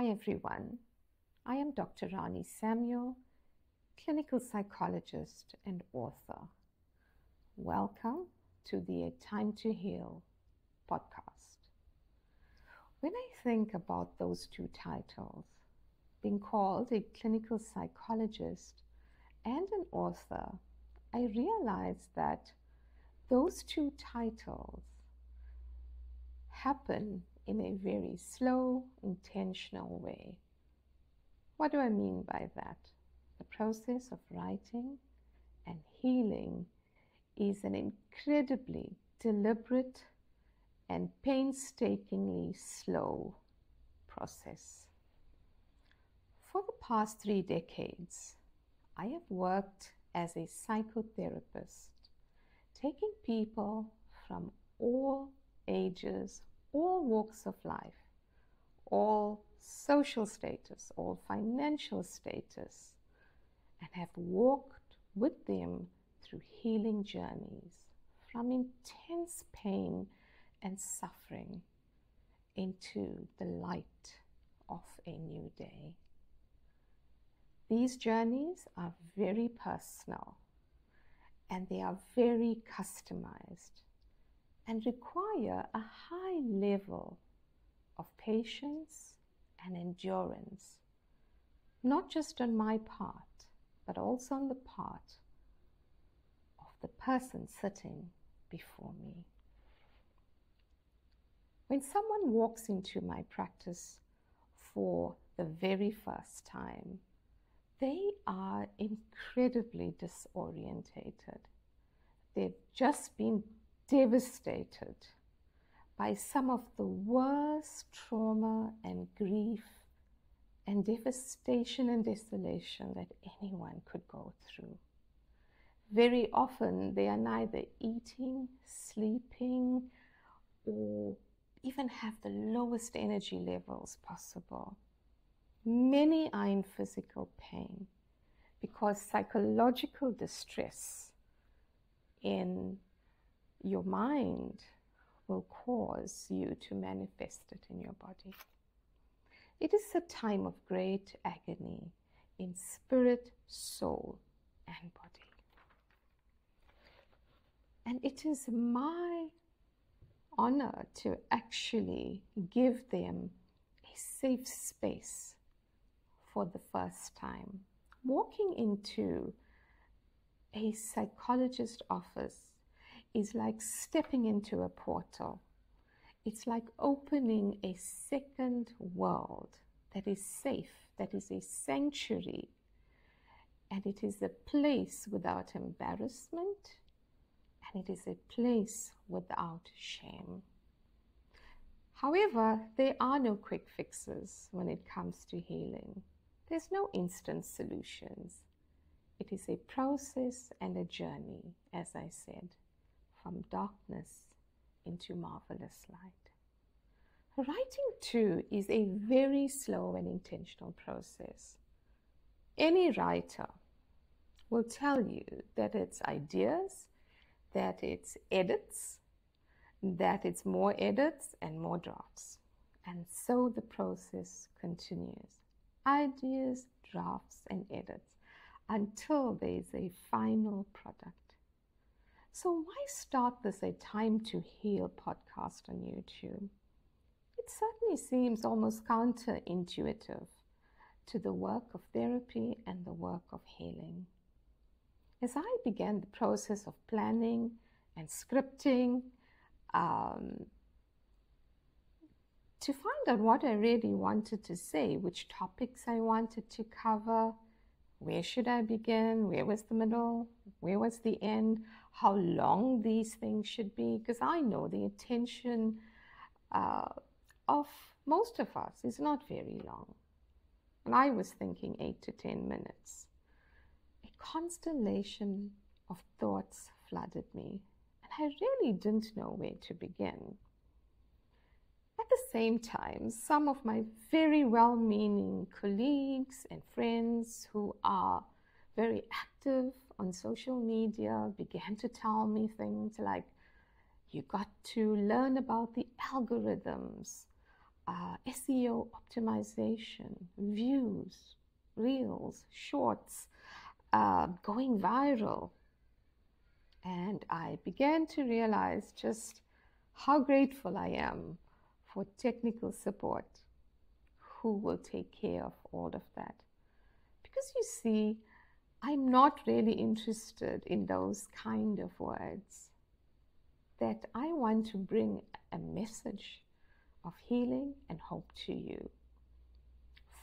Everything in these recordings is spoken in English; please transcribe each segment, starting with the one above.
Hi everyone, I am Dr. Rani Samuel, clinical psychologist and author. Welcome to the A Time to Heal podcast. When I think about those two titles, being called a clinical psychologist and an author, I realize that those two titles happen in a very slow, intentional way. What do I mean by that? The process of writing and healing is an incredibly deliberate and painstakingly slow process. For the past 3 decades, I have worked as a psychotherapist, taking people from all ages, all walks of life, all social status, all financial status, and have walked with them through healing journeys from intense pain and suffering into the light of a new day. These journeys are very personal and they are very customized and require a high level of patience and endurance, not just on my part, but also on the part of the person sitting before me. When someone walks into my practice for the very first time, they are incredibly disorientated. They've just been devastated by some of the worst trauma and grief and devastation and desolation that anyone could go through. Very often they are neither eating, sleeping, or even have the lowest energy levels possible. Many are in physical pain because psychological distress in your mind will cause you to manifest it in your body. It is a time of great agony in spirit, soul, and body. And it is my honor to actually give them a safe space for the first time. Walking into a psychologist's office is like stepping into a portal. It's like opening a second world that is safe, that is a sanctuary, and it is a place without embarrassment, and it is a place without shame. However, there are no quick fixes when it comes to healing. There's no instant solutions. It is a process and a journey, as I said, from darkness into marvelous light. Writing too is a very slow and intentional process. Any writer will tell you that it's ideas, that it's edits, that it's more edits and more drafts. And so the process continues. Ideas, drafts, and edits until there's a final product. So why start this A Time to Heal podcast on YouTube? It certainly seems almost counterintuitive to the work of therapy and the work of healing. As I began the process of planning and scripting, to find out what I really wanted to say, which topics I wanted to cover, where should I begin, where was the middle, where was the end, how long these things should be, because I know the attention of most of us is not very long. And I was thinking 8 to 10 minutes. A constellation of thoughts flooded me, and I really didn't know where to begin. At the same time, some of my very well-meaning colleagues and friends who are very active on social media began to tell me things like, you got to learn about the algorithms. SEO optimization, views, reels, shorts, going viral. And I began to realize just how grateful I am for technical support who will take care of all of that. Because you see, I'm not really interested in those kind of words. That I want to bring a message of healing and hope to you.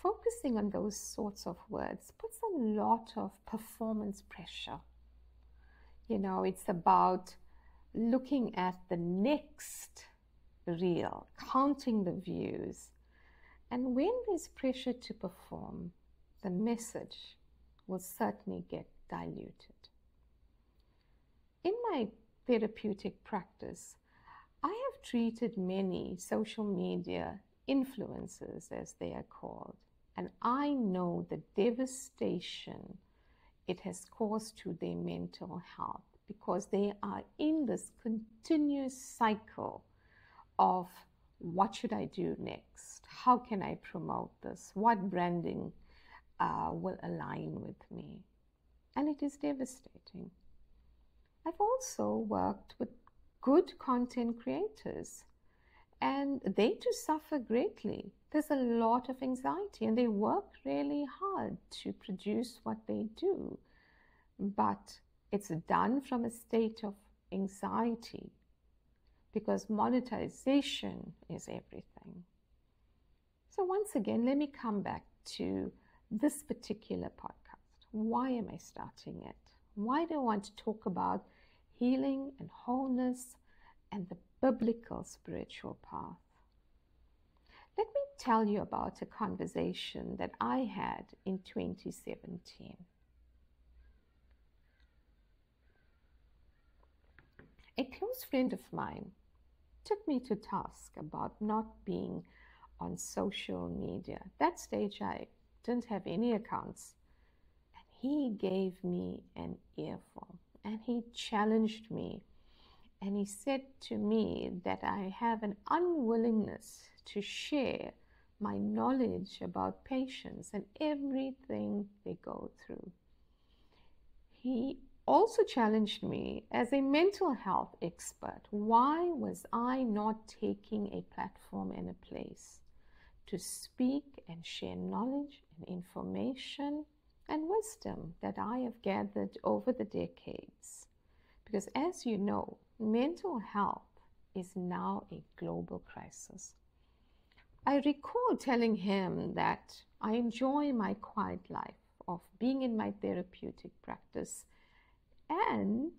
Focusing on those sorts of words puts a lot of performance pressure. You know, it's about looking at the next reel, counting the views. And when there's pressure to perform, the message will certainly get diluted. In my therapeutic practice, I have treated many social media influencers, as they are called, and I know the devastation it has caused to their mental health because they are in this continuous cycle of what should I do next? How can I promote this? What branding will align with me? And it is devastating. I've also worked with good content creators, and they too suffer greatly. There's a lot of anxiety, and they work really hard to produce what they do, but it's done from a state of anxiety because monetization is everything. So once again, let me come back to this particular podcast. Why am I starting it? Why do I want to talk about healing and wholeness and the biblical spiritual path? Let me tell you about a conversation that I had in 2017. A close friend of mine took me to task about not being on social media. At that stage, I didn't have any accounts. And he gave me an earful and he challenged me. And he said to me that I have an unwillingness to share my knowledge about patients and everything they go through. He also challenged me as a mental health expert. Why was I not taking a platform and a place to speak and share knowledge and information and wisdom that I have gathered over the decades? Because as you know, mental health is now a global crisis. I recall telling him that I enjoy my quiet life of being in my therapeutic practice and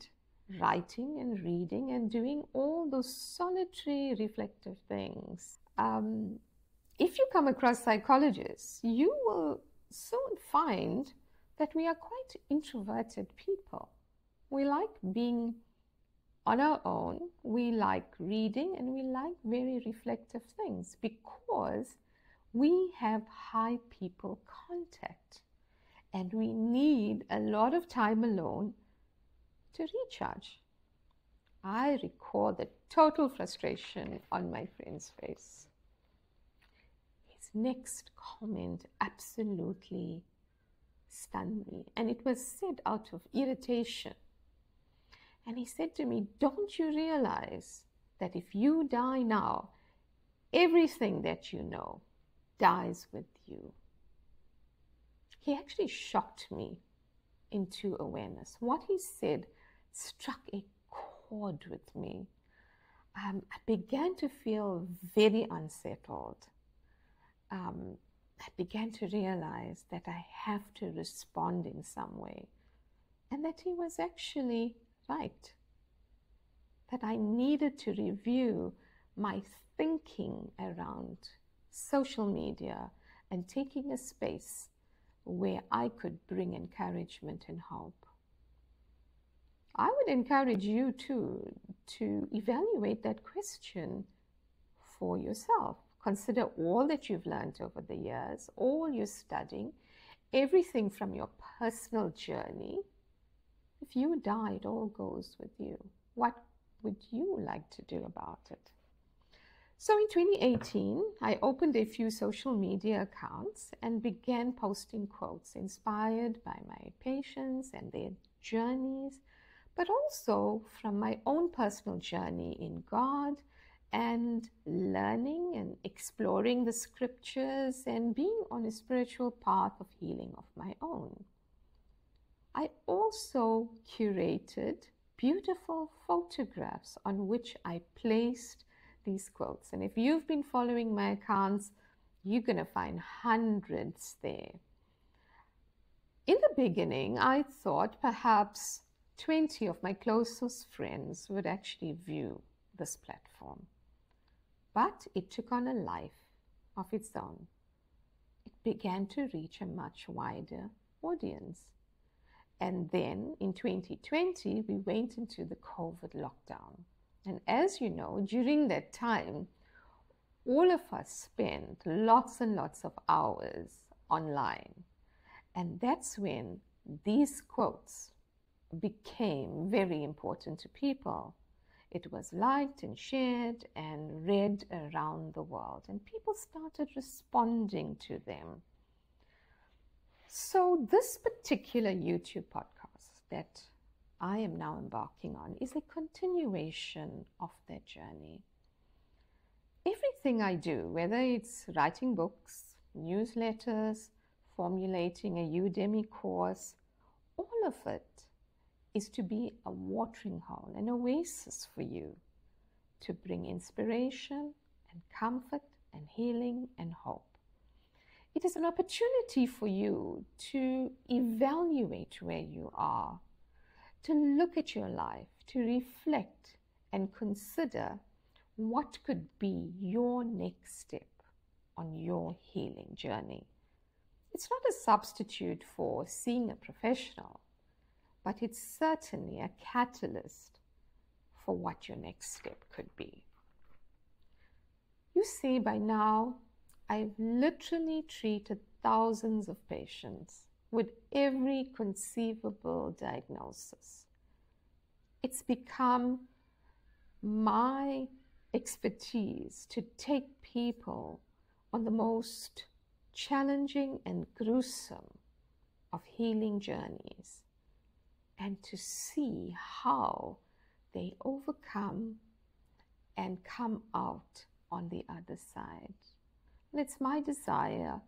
writing and reading and doing all those solitary reflective things. If you come across psychologists, you will soon find that we are quite introverted people. We like being on our own, we like reading, and we like very reflective things because we have high people contact and we need a lot of time alone to recharge. I recall the total frustration on my friend's face. His next comment absolutely stunned me, and it was said out of irritation. And he said to me, "Don't you realize that if you die now, everything that you know dies with you?" He actually shocked me into awareness. What he said struck a chord with me. I began to feel very unsettled. I began to realize that I have to respond in some way, and that he was actually right, that I needed to review my thinking around social media and taking a space where I could bring encouragement and hope. I would encourage you too to evaluate that question for yourself. Consider all that you've learned over the years, all your studying, everything from your personal journey. If you die, it all goes with you. What would you like to do about it? So in 2018, I opened a few social media accounts and began posting quotes inspired by my patients and their journeys, but also from my own personal journey in God and learning and exploring the scriptures and being on a spiritual path of healing of my own. I also curated beautiful photographs on which I placed these quotes. And if you've been following my accounts, you're going to find hundreds there. In the beginning, I thought perhaps 20 of my closest friends would actually view this platform. But it took on a life of its own. It began to reach a much wider audience. And then in 2020, we went into the COVID lockdown. And as you know, during that time, all of us spent lots and lots of hours online. And that's when these quotes became very important to people. It was liked and shared and read around the world, and people started responding to them. So this particular YouTube podcast that I am now embarking on is a continuation of that journey. Everything I do, whether it's writing books, newsletters, formulating a Udemy course, all of it is to be a watering hole, an oasis for you, to bring inspiration and comfort and healing and hope. It is an opportunity for you to evaluate where you are, to look at your life, to reflect and consider what could be your next step on your healing journey. It's not a substitute for seeing a professional, but it's certainly a catalyst for what your next step could be. You see, by now, I've literally treated thousands of patients with every conceivable diagnosis. It's become my expertise to take people on the most challenging and gruesome of healing journeys and to see how they overcome and come out on the other side. And it's my desire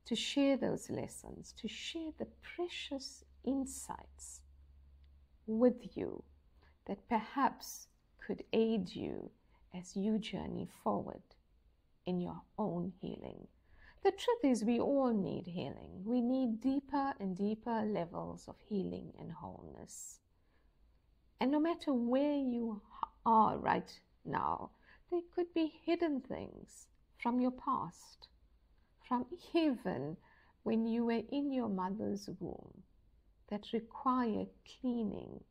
to share those lessons, to share the precious insights with you that perhaps could aid you as you journey forward in your own healing. The truth is, we all need healing. We need deeper and deeper levels of healing and wholeness. And no matter where you are right now, there could be hidden things from your past, from even when you were in your mother's womb, that require cleaning,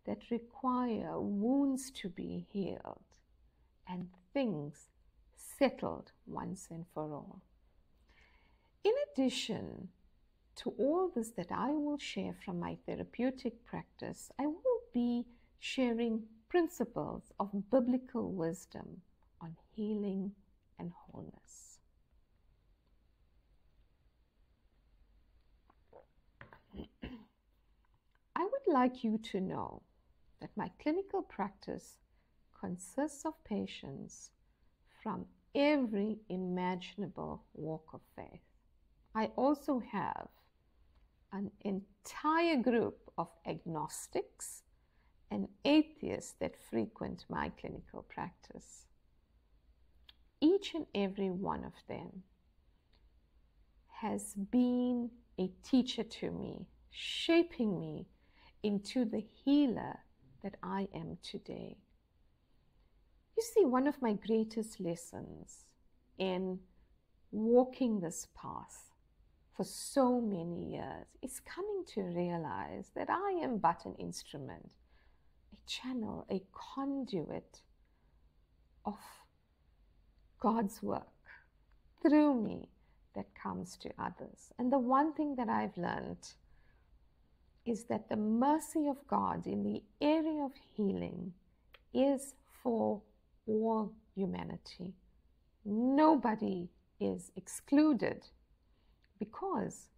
that require wounds to be healed, and things settled once and for all. In addition to all this that I will share from my therapeutic practice, I will be sharing principles of biblical wisdom on healing and wholeness. I would like you to know that my clinical practice consists of patients from every imaginable walk of faith. I also have an entire group of agnostics and atheists that frequent my clinical practice. Each and every one of them has been a teacher to me, shaping me into the healer that I am today. You see, one of my greatest lessons in walking this path for so many years is coming to realize that I am but an instrument, a channel, a conduit of God's work through me that comes to others. And the one thing that I've learned is that the mercy of God in the area of healing is for all humanity, Nobody is excluded because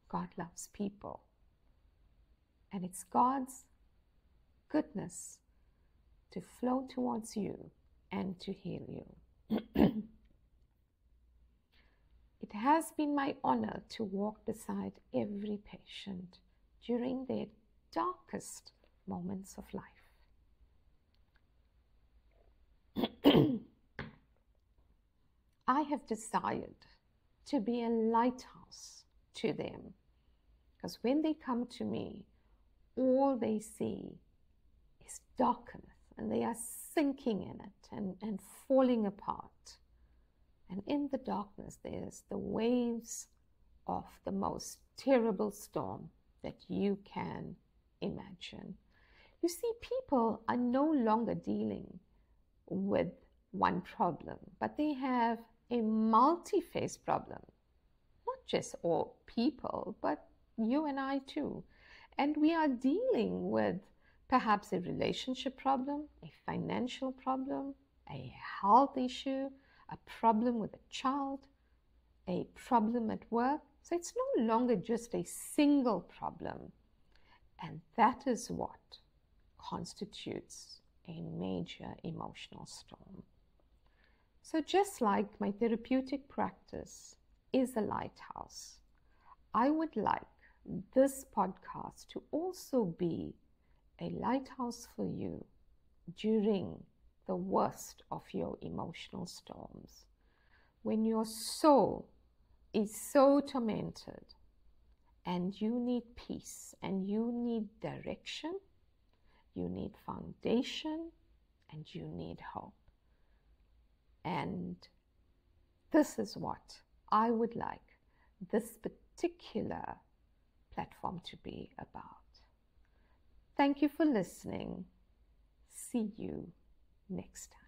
God loves people. And it's God's goodness to flow towards you and to heal you. It has been my honor to walk beside every patient during their darkest moments of life. I have desired to be a lighthouse to them, because when they come to me, all they see is darkness, and they are sinking in it and falling apart. And in the darkness, there's the waves of the most terrible storm that you can imagine. You see, people are no longer dealing with one problem, but they have a multi-phase problem. Not just all people, but you and I too. And we are dealing with perhaps a relationship problem, a financial problem, a health issue, a problem with a child, a problem at work. So it's no longer just a single problem. And that is what constitutes a major emotional storm. So just like my therapeutic practice is a lighthouse, I would like this podcast to also be a lighthouse for you during the worst of your emotional storms, when your soul is so tormented and you need peace and you need direction, you need foundation, and you need hope. And this is what I would like this particular platform to be about. Thank you for listening. See you next time.